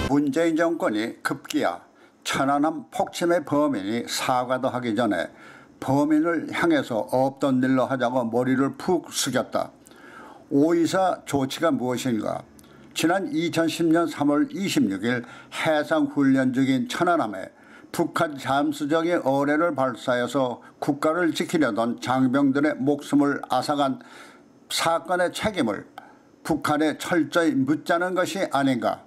문재인 정권이 급기야 천안함 폭침의 범인이 사과도 하기 전에 범인을 향해서 없던 일로 하자고 머리를 푹 숙였다. 5.24 조치가 무엇인가? 지난 2010년 3월 26일 해상훈련 중인 천안함에 북한 잠수정이 어뢰를 발사해서 국가를 지키려던 장병들의 목숨을 앗아간 사건의 책임을 북한에 철저히 묻자는 것이 아닌가?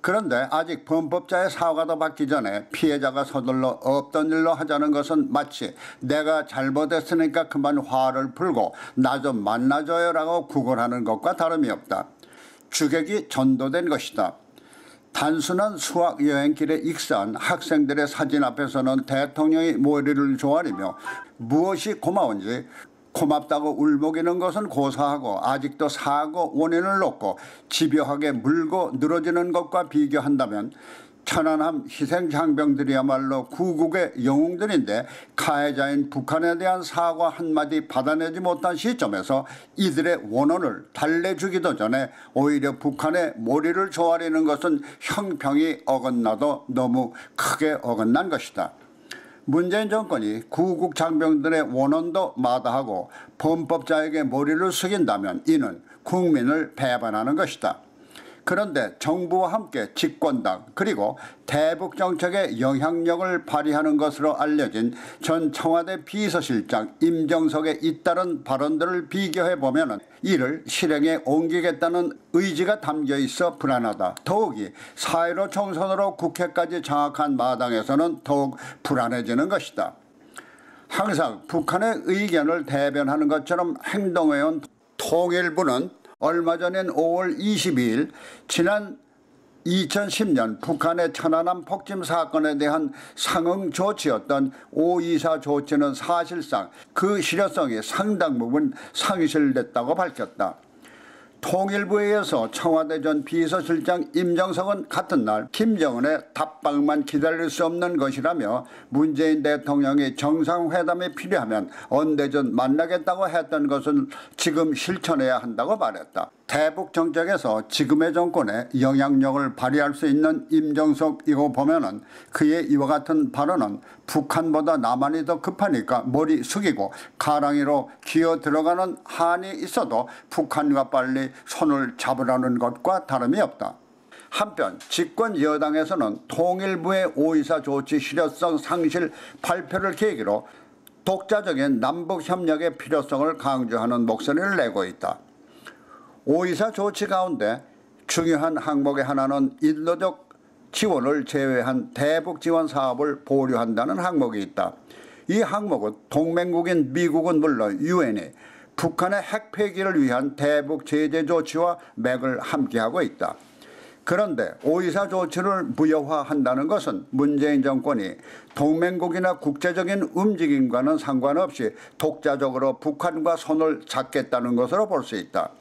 그런데 아직 범법자의 사과도 받기 전에 피해자가 서둘러 없던 일로 하자는 것은 마치 내가 잘못했으니까 그만 화를 풀고 나 좀 만나줘요라고 구걸하는 것과 다름이 없다. 주객이 전도된 것이다. 단순한 수학여행길에 익사한 학생들의 사진 앞에서는 대통령이 머리를 조아리며 무엇이 고마운지 고맙다고 울먹이는 것은 고사하고 아직도 사고 원인을 놓고 집요하게 물고 늘어지는 것과 비교한다면 천안함 희생장병들이야말로 구국의 영웅들인데 가해자인 북한에 대한 사과 한마디 받아내지 못한 시점에서 이들의 원혼을 달래주기도 전에 오히려 북한의 머리를 조아리는 것은 형평이 어긋나도 너무 크게 어긋난 것이다. 문재인 정권이 구국 장병들의 원혼도 마다하고 범법자에게 머리를 숙인다면 이는 국민을 배반하는 것이다. 그런데 정부와 함께 집권당 그리고 대북 정책에 영향력을 발휘하는 것으로 알려진 전 청와대 비서실장 임정석의 잇따른 발언들을 비교해보면 이를 실행에 옮기겠다는 의지가 담겨 있어 불안하다. 더욱이 4.15 총선으로 국회까지 장악한 마당에서는 더욱 불안해지는 것이다. 항상 북한의 의견을 대변하는 것처럼 행동해온 통일부는 얼마 전인 5월 22일 지난 2010년 북한의 천안함 폭침 사건에 대한 상응 조치였던 5.24 조치는 사실상 그 실효성이 상당 부분 상실됐다고 밝혔다. 통일부에 의해서 청와대 전 비서실장 임정석은 같은 날 김정은의 답방만 기다릴 수 없는 것이라며 문재인 대통령이 정상회담이 필요하면 언제든 만나겠다고 했던 것을 지금 실천해야 한다고 말했다. 대북 정책에서 지금의 정권에 영향력을 발휘할 수 있는 임정석이고 보면은 그의 이와 같은 발언은 북한보다 남한이 더 급하니까 머리 숙이고 가랑이로 기어 들어가는 한이 있어도 북한과 빨리 손을 잡으라는 것과 다름이 없다. 한편 집권 여당에서는 통일부의 5.24 조치 실효성 상실 발표를 계기로 독자적인 남북협력의 필요성을 강조하는 목소리를 내고 있다. 5.24 조치 가운데 중요한 항목의 하나는 인도적 지원을 제외한 대북 지원 사업을 보류한다는 항목이 있다. 이 항목은 동맹국인 미국은 물론 유엔이 북한의 핵 폐기를 위한 대북 제재 조치와 맥을 함께하고 있다. 그런데 5.24 조치를 무효화한다는 것은 문재인 정권이 동맹국이나 국제적인 움직임과는 상관없이 독자적으로 북한과 손을 잡겠다는 것으로 볼 수 있다.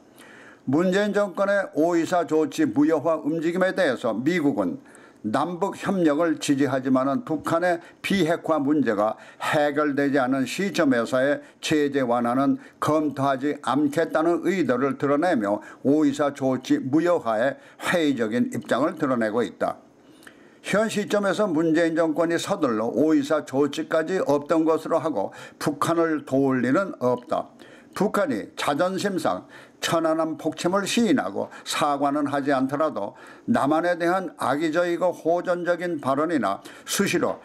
문재인 정권의 5.24 조치 무효화 움직임에 대해서 미국은 남북 협력을 지지하지만 북한의 비핵화 문제가 해결되지 않은 시점에서의 제재 완화는 검토하지 않겠다는 의도를 드러내며 5.24 조치 무효화에 회의적인 입장을 드러내고 있다. 현 시점에서 문재인 정권이 서둘러 5.24 조치까지 없던 것으로 하고 북한을 도울 리는 없다. 북한이 자존심상 천안함 폭침을 시인하고 사과는 하지 않더라도 남한에 대한 악의적이고 호전적인 발언이나 수시로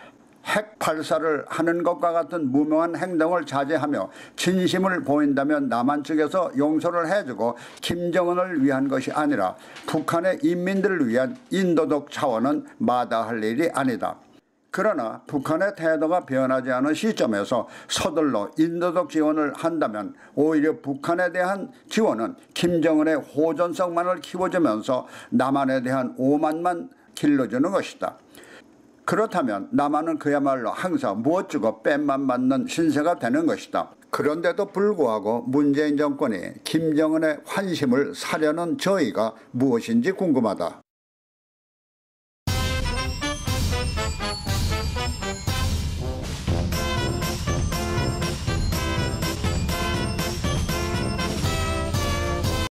핵 발사를 하는 것과 같은 무모한 행동을 자제하며 진심을 보인다면 남한 측에서 용서를 해주고 김정은을 위한 것이 아니라 북한의 인민들을 위한 인도적 차원은 마다할 일이 아니다. 그러나 북한의 태도가 변하지 않은 시점에서 서둘러 인도적 지원을 한다면 오히려 북한에 대한 지원은 김정은의 호전성만을 키워주면서 남한에 대한 오만만 길러주는 것이다. 그렇다면 남한은 그야말로 항상 무엇 주고 뺨만 맞는 신세가 되는 것이다. 그런데도 불구하고 문재인 정권이 김정은의 환심을 사려는 저의가 무엇인지 궁금하다.